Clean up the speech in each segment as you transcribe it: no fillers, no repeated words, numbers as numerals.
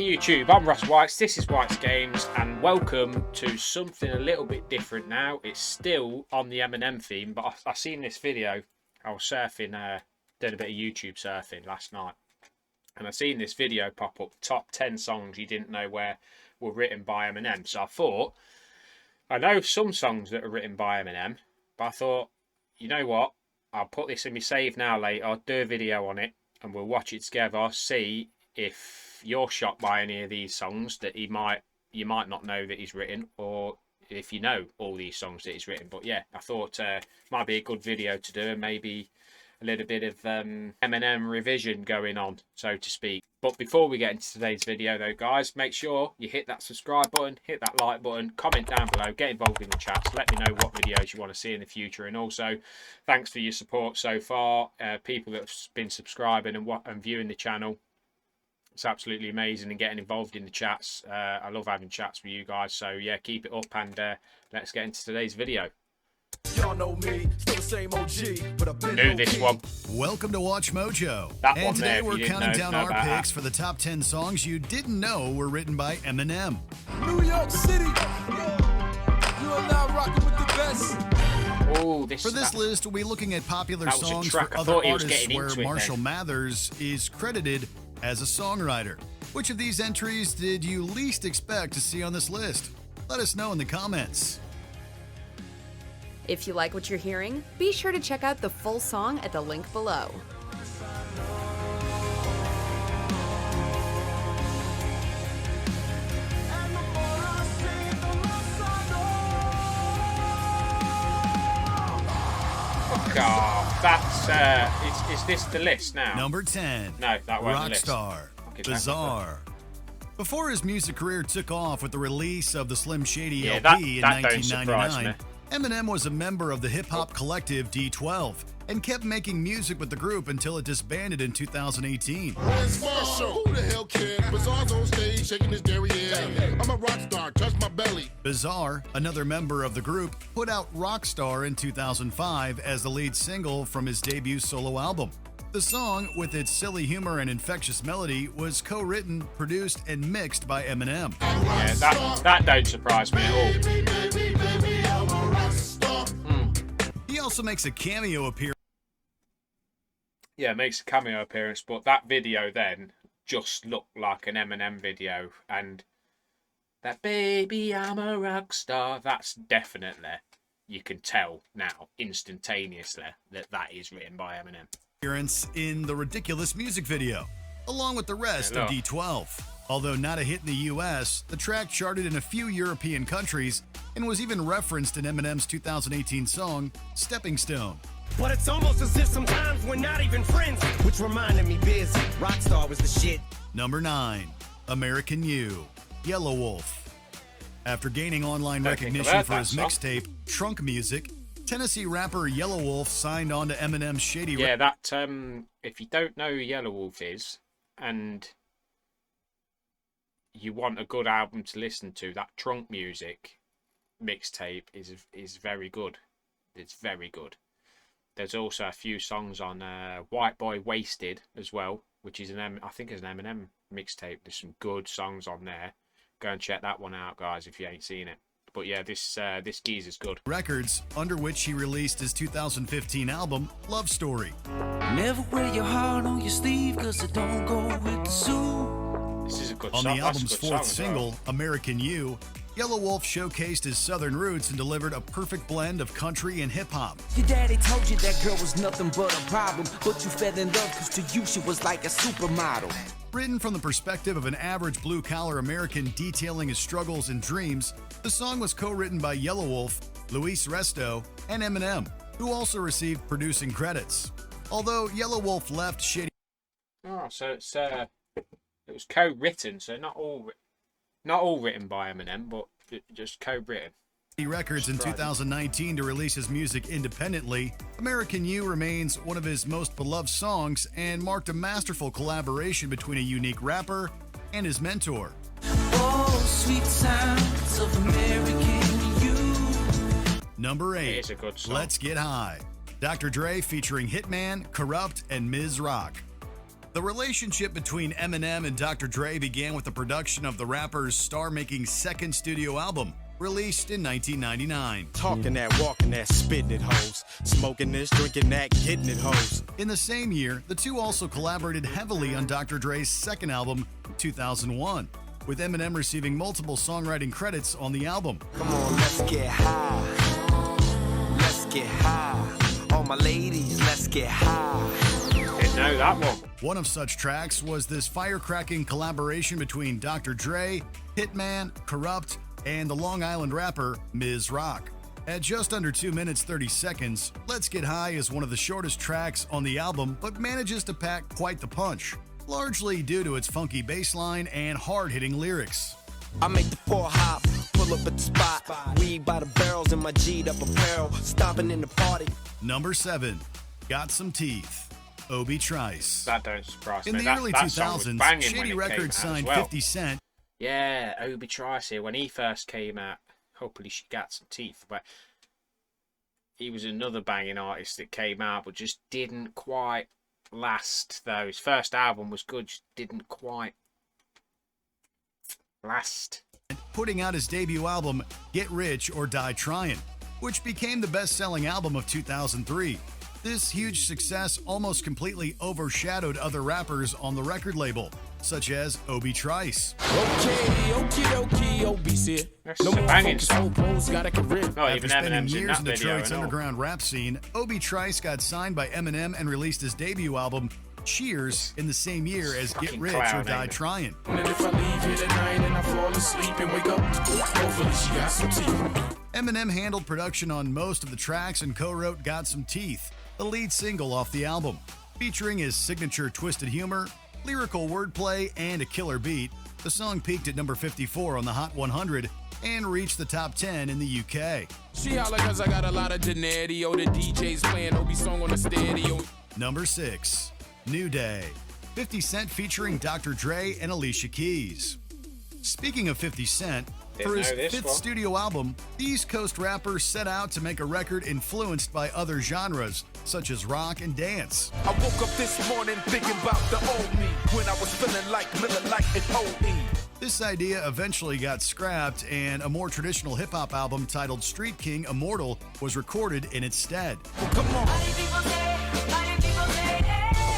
Hey YouTube, I'm Wykes, this is Wykes Games, and welcome to something a little bit different now. It's still on the Eminem theme, but I seen this video. I was surfing, did a bit of YouTube surfing last night, and I seen this video pop up, top 10 songs you didn't know were written by Eminem. So I thought, I know some songs that are written by Eminem, but I thought, you know what, I'll put this in my save now later, I'll do a video on it, and we'll watch it together, see if you're shocked by any of these songs that you might not know that he's written, or if you know all these songs that he's written. But yeah, I thought might be a good video to do, and maybe a little bit of Eminem revision going on, so to speak. But before we get into today's video though, guys, make sure you hit that subscribe button, hit that like button, comment down below, get involved in the chats, let me know what videos you want to see in the future. And also thanks for your support so far, people that have been subscribing and viewing the channel. It's absolutely amazing, and getting involved in the chats. I love having chats with you guys, so yeah, keep it up, and let's get into today's video. Y'all know me, still the same OG, but I've been Knew this one. Welcome to Watch Mojo. That and one today there, we're counting down our that. picks for the top 10 songs you didn't know were written by Eminem. New York City. You are now rocking with the best. Oh, For this list, we'll be looking at popular was a songs track. for I other thought he was artists getting where into it Marshall then. Mathers is credited as a songwriter. Which of these entries did you least expect to see on this list? Let us know in the comments. If you like what you're hearing, be sure to check out the full song at the link below. Oh, that's is this the list now? Number 10. No, that wasn't the list. Rockstar. Okay, Bizarre. Before his music career took off with the release of the Slim Shady LP that in don't surprise 1999, Eminem was a member of the hip-hop collective D12 and kept making music with the group until it disbanded in 2018. Where's Marshall? Who the hell cares? Bizarre's on stage shaking his derriere. I'm a rock star, touch my belly. Bizarre, another member of the group, put out Rockstar in 2005 as the lead single from his debut solo album. The song, with its silly humor and infectious melody, was co-written, produced, and mixed by Eminem. Yeah, that don't surprise me at all. He also makes a cameo appearance. Yeah, makes a cameo appearance, but that video then just looked like an Eminem video, and that "Baby, I'm a rock star," that's definitely, you can tell now instantaneously that is written by Eminem. In the Ridiculous music video, along with the rest of D12. Although not a hit in the US, the track charted in a few European countries and was even referenced in Eminem's 2018 song, Stepping Stone. But it's almost as if sometimes we're not even friends, which reminded me busy. Rockstar was the shit. Number 9. American You, Yellow Wolf. After gaining online recognition for his mixtape, Trunk Music, Tennessee rapper Yellow Wolf signed on to Eminem's Shady... Yeah, that, if you don't know who Yellow Wolf is, and you want a good album to listen to, that Trunk Music mixtape is very good. It's very good. There's also a few songs on White Boy Wasted as well, which is I think is an Eminem mixtape. There's some good songs on there. Go and check that one out, guys, if you ain't seen it. But yeah, this geezer's good. Records, under which he released his 2015 album, Love Story. Never wear your heart on your sleeve, cause it don't go with the suit. This is a good On song. the album's fourth single, American You, Yellow Wolf showcased his southern roots and delivered a perfect blend of country and hip-hop. Your daddy told you that girl was nothing but a problem, but you fell in love cause to you she was like a supermodel. Written from the perspective of an average blue-collar American detailing his struggles and dreams, the song was co-written by Yellow Wolf, Luis Resto, and Eminem, who also received producing credits. Although Yellow Wolf left Shady... Oh, so it was co-written, so not all written by Eminem, but just co-written. Records in 2019 to release his music independently, American You remains one of his most beloved songs and marked a masterful collaboration between a unique rapper and his mentor. Oh, sweet sounds of American You. Number 8, It is a good song. Let's Get High. Dr. Dre featuring Hitman, Corrupt, and Ms. Rock. The relationship between Eminem and Dr. Dre began with the production of the rapper's star-making second studio album, released in 1999. Talking that, walking that, spitting it, hoes. Smoking this, drinking that, getting it, hoes. In the same year, the two also collaborated heavily on Dr. Dre's second album, 2001, with Eminem receiving multiple songwriting credits on the album. Come on, let's get high. Let's get high. All my ladies, let's get high. Didn't know that one. One of such tracks was this firecracking collaboration between Dr. Dre, Hitman, Corrupt, and the Long Island rapper Ms. Rock. At just under 2 minutes 30 seconds, Let's Get High is one of the shortest tracks on the album, but manages to pack quite the punch, largely due to its funky bass line and hard-hitting lyrics. I make the four hop, pull up at the spot. Weed by the barrels in my G'd up apparel, stomping in the party. Number 7, Got Some Teeth, Obi Trice. That don't surprise In me. the that, early that song was 2000s, banging when Shady it Records came out signed as well. 50 Cent. Yeah, Obi Trice here when he first came out. Hopefully she got some teeth, but he was another banging artist that came out, but just didn't quite last. Though his first album was good, just didn't quite last. Putting out his debut album, Get Rich or Die Tryin', which became the best-selling album of 2003. This huge success almost completely overshadowed other rappers on the record label, such as Obi Trice. Okay, Obi's here. That's a banging song. Got a career. Not After even spending Eminem's in years that in video Detroit's and all. underground rap scene, Obi Trice got signed by Eminem and released his debut album, Cheers, in the same year as Get Fucking Rich clown, or Die ain't it? Tryin'. And if I leave here tonight and I fall asleep and wake up, hopefully she got some teeth. Eminem handled production on most of the tracks and co-wrote Got Some Teeth, the lead single off the album. Featuring his signature twisted humor, lyrical wordplay, and a killer beat, the song peaked at number 54 on the Hot 100 and reached the top 10 in the UK. She holla cause I got a lot of Denario. The DJ's playing Obi song on the stereo. Number 6, New Day, 50 Cent featuring Dr. Dre and Alicia Keys. Speaking of 50 Cent, for his know this fifth one. studio album, the East Coast rapper set out to make a record influenced by other genres, such as rock and dance. I woke up this morning thinking about the old me when I was feeling like Miller Lite and OE. This idea eventually got scrapped, and a more traditional hip-hop album titled Street King Immortal was recorded in its stead. Come on.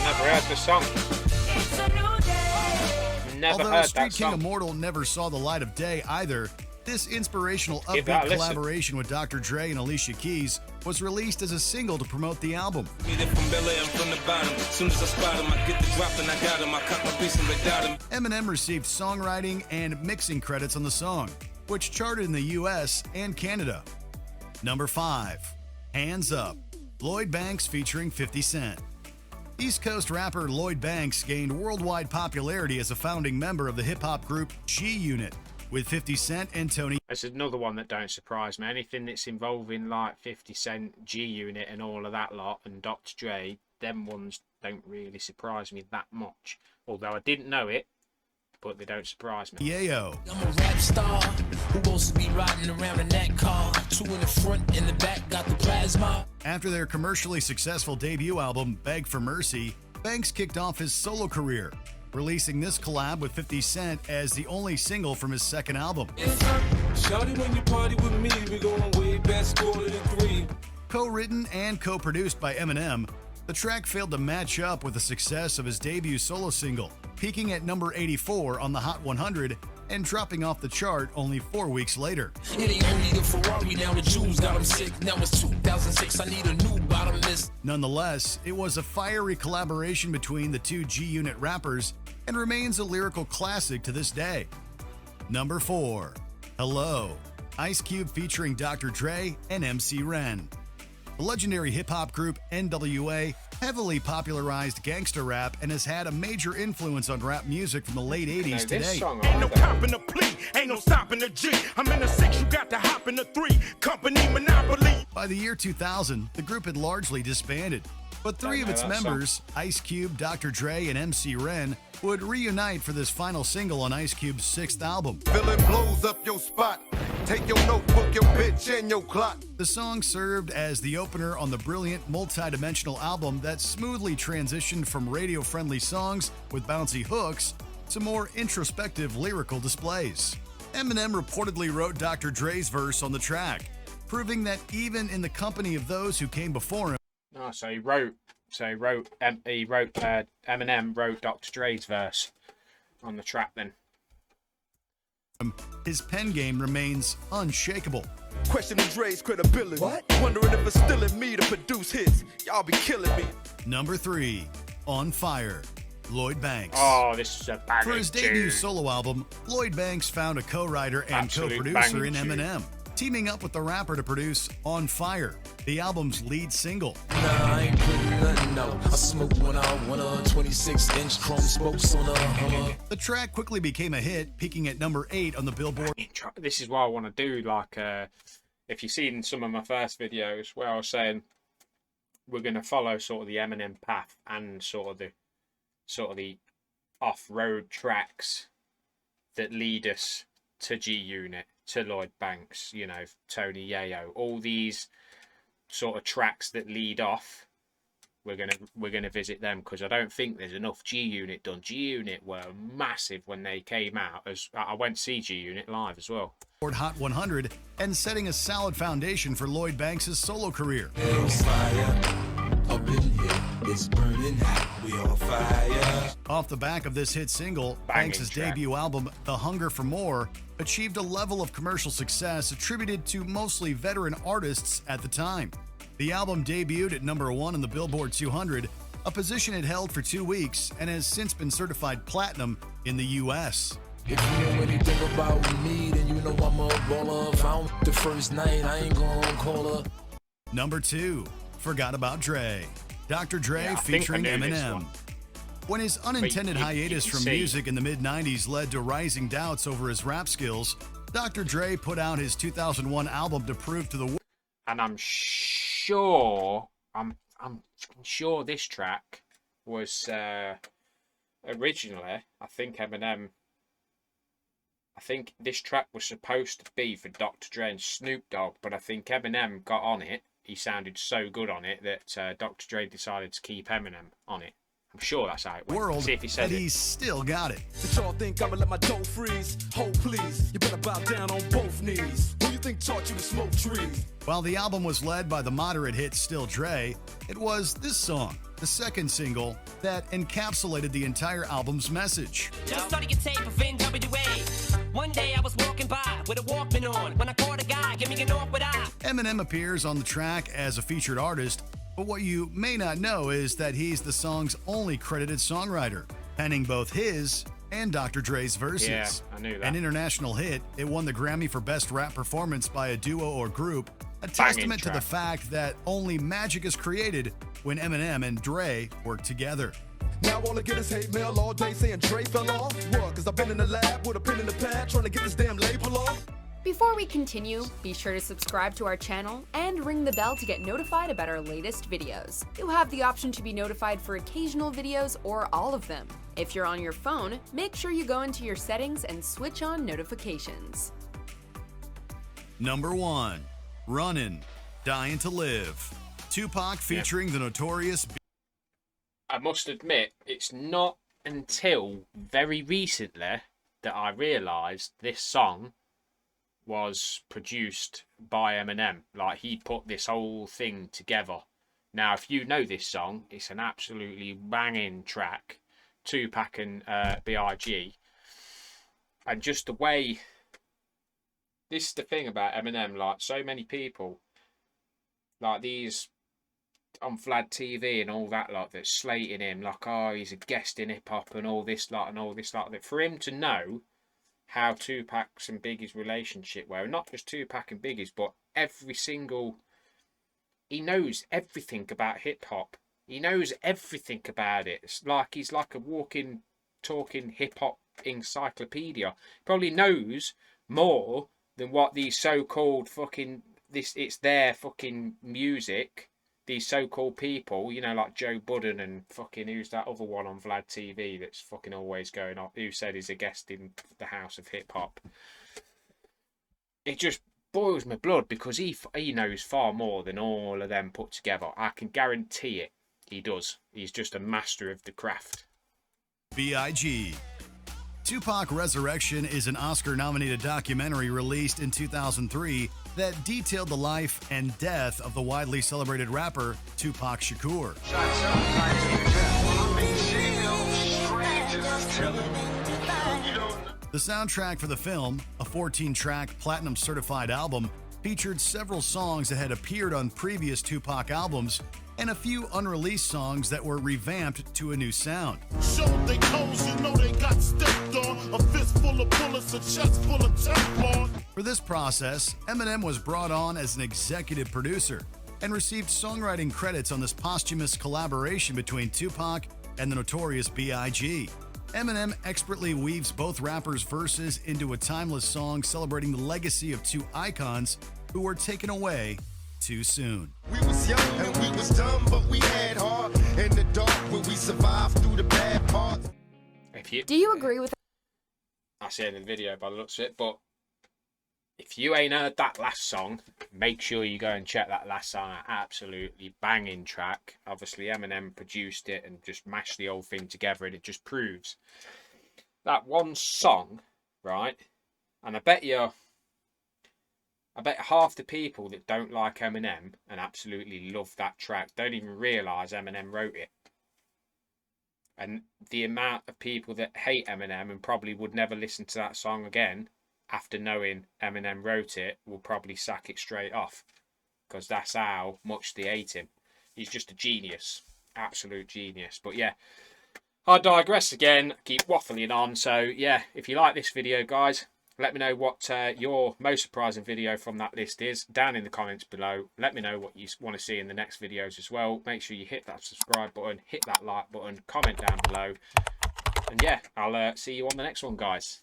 Never heard the song. Never Although heard Street that King song. Immortal never saw the light of day either, this inspirational Give that upbeat a listen. collaboration with Dr. Dre and Alicia Keys was released as a single to promote the album. Eminem received songwriting and mixing credits on the song, which charted in the US and Canada. Number 5, Hands Up, Lloyd Banks featuring 50 Cent. East Coast rapper Lloyd Banks gained worldwide popularity as a founding member of the hip-hop group G-Unit, with 50 Cent and Tony. That's another one that don't surprise me. Anything that's involving like 50 Cent, G-Unit and all of that lot and Dr. Dre, them ones don't really surprise me that much. Although I didn't know it, but they don't surprise me. Yayo. I'm a rap star who wants to be riding around in that car. 2 in the front, in the back, got the plasma. After their commercially successful debut album, Beg for Mercy, Banks kicked off his solo career, releasing this collab with 50 Cent as the only single from his second album. Shawty, when you party with me, we going way back, score to 3. Co-written and co-produced by Eminem, the track failed to match up with the success of his debut solo single, peaking at number 84 on the Hot 100 and dropping off the chart only 4 weeks later. It ain't only the Ferrari, now the Jews got him sick. Now it's 2006, I need a new bottomless. Nonetheless, it was a fiery collaboration between the two G-Unit rappers and remains a lyrical classic to this day. Number 4, Hello, Ice Cube featuring Dr. Dre and MC Ren. The legendary hip-hop group NWA heavily popularized gangsta rap and has had a major influence on rap music from the late 80s to This date. song, Ain't no either. copping a plea, ain't no stopping the G. I'm in the 6, you got to hop in the 3. Company monopoly. By the year 2000, the group had largely disbanded, but 3 of know its that song. members, Ice Cube, Dr. Dre, and MC Ren, would reunite for this final single on Ice Cube's 6th album. Feeling blows up your spot. Take your notebook, your bitch, and your clock. The song served as the opener on the brilliant multi-dimensional album that smoothly transitioned from radio-friendly songs with bouncy hooks to more introspective lyrical displays. Eminem reportedly wrote Dr. Dre's verse on the track, proving that even in the company of those who came before him. Oh, so Eminem wrote Dr. Dre's verse on the track then. His pen game remains unshakable. Questioning Dre's credibility. What? Wondering if it's still in me to produce hits. Y'all be killing me. Number 3, On Fire, Lloyd Banks. Oh, this is a banging For his debut tune. solo album, Lloyd Banks found a co-writer and Absolute co-producer in banging tune. Eminem, teaming up with the rapper to produce On Fire, the album's lead single. Nah, I ain't putting nothing out. I smoke when I want a 26-inch chrome spokes on a Hummer. The track quickly became a hit, peaking at number 8 on the Billboard. This is what I want to do. Like, if you've seen some of my first videos where I was saying we're going to follow sort of the Eminem path and sort of the off-road tracks that lead us to G Unit, to Lloyd Banks, you know, Tony Yayo, all these sort of tracks that lead off. We're gonna visit them because I don't think there's enough G Unit done. G Unit were massive when they came out. As I went to see G Unit live as well. Hot 100 and setting a solid foundation for Lloyd Banks' solo career. There's fire up in here. It's burning hot. We on fire. Off the back of this hit single, Banging Banks' track. debut album, The Hunger for More, achieved a level of commercial success attributed to mostly veteran artists at the time. The album debuted at number 1 on the Billboard 200, a position it held for 2 weeks, and has since been certified platinum in the U.S. If you know anything about me, then you know I'm a baller. If I don't the first night, I ain't gonna call her. Number 2, Forgot About Dre. Dr. Dre Yeah, I think I featuring knew this Eminem. one. When his unintended you hiatus can from see- music in the mid-90s led to rising doubts over his rap skills, Dr. Dre put out his 2001 album to prove to the world. And I'm sure this track was originally, I think this track was supposed to be for Dr. Dre and Snoop Dogg, but I think Eminem got on it. He sounded so good on it that Dr. Dre decided to keep Eminem on it. I'm sure that's how it went. World, See if he but said it. he's still got it. Did y'all think I'ma let my dough freeze? Hold please, you better bow down on both knees. Who you think taught you to smoke trees? While the album was led by the moderate hit Still Dre, it was this song, the second single, that encapsulated the entire album's message. Just started your tape of NWA. One day I was walking by with a Walkman on. When I caught a guy, give me an awkward eye. Eminem appears on the track as a featured artist, but what you may not know is that he's the song's only credited songwriter, penning both his and Dr. Dre's verses. Yeah, I knew that. An international hit, it won the Grammy for Best Rap Performance by a Duo or Group, a testament to the track. fact that only magic is created when Eminem and Dre work together. Now all I get is hate mail all day saying Dre fell off. What? Cause I've been in the lab with a pen in the pad trying to get this damn label off. Before we continue, be sure to subscribe to our channel and ring the bell to get notified about our latest videos. You have the option to be notified for occasional videos or all of them. If you're on your phone, make sure you go into your settings and switch on notifications. Number 1, Runnin', Dying to Live. Tupac featuring the notorious... I must admit, it's not until very recently that I realised this song was produced by Eminem. Like, he put this whole thing together. Now, if you know this song, it's an absolutely banging track. Tupac and B.I.G. And just the way... This is the thing about Eminem, like, so many people, like these on Vlad TV and all that, like, that's slating him, like, oh, he's a guest in hip-hop and all this, like, and all this, like, that. For him to know how Tupac's and Biggie's relationship were, not just Tupac and Biggie's, but every single... He knows everything about hip-hop. He knows everything about it. It's like he's like a walking, talking hip-hop encyclopedia. Probably knows more than what these so-called fucking... It's their fucking music. These so-called people, you know, like Joe Budden and fucking... Who's that other one on Vlad TV that's fucking always going on? Who said he's a guest in the House of Hip-Hop? it just boils my blood because he knows far more than all of them put together. I can guarantee it. He does. He's just a master of the craft. B.I.G. Tupac Resurrection is an Oscar-nominated documentary released in 2003 that detailed the life and death of the widely celebrated rapper Tupac Shakur. The soundtrack for the film, a 14-track platinum-certified album, featured several songs that had appeared on previous Tupac albums and a few unreleased songs that were revamped to a new sound. Show they toes, you know they got stepped on. A fist full of bullets, a chest full of Teflon. For this process, Eminem was brought on as an executive producer and received songwriting credits on this posthumous collaboration between Tupac and the notorious B.I.G. Eminem expertly weaves both rappers' verses into a timeless song celebrating the legacy of two icons who were taken away too soon. We was young and we was dumb, but we had heart in the dark where we survived through the bad parts. Do you agree with That's the end of the video by the looks of it, but if you ain't heard that last song, make sure you go and check that last song. An absolutely banging track. Obviously, Eminem produced it and just mashed the whole thing together, and it just proves that one song, right? And I bet half the people that don't like Eminem and absolutely love that track don't even realise Eminem wrote it. And the amount of people that hate Eminem and probably would never listen to that song again after knowing Eminem wrote it will probably sack it straight off, because that's how much they hate him. He's just a genius, absolute genius. But yeah, I digress again, keep waffling on. So yeah, if you like this video, guys, let me know what your most surprising video from that list is down in the comments below. Let me know what you want to see in the next videos as well. Make sure you hit that subscribe button, hit that like button, comment down below. And yeah, I'll see you on the next one, guys.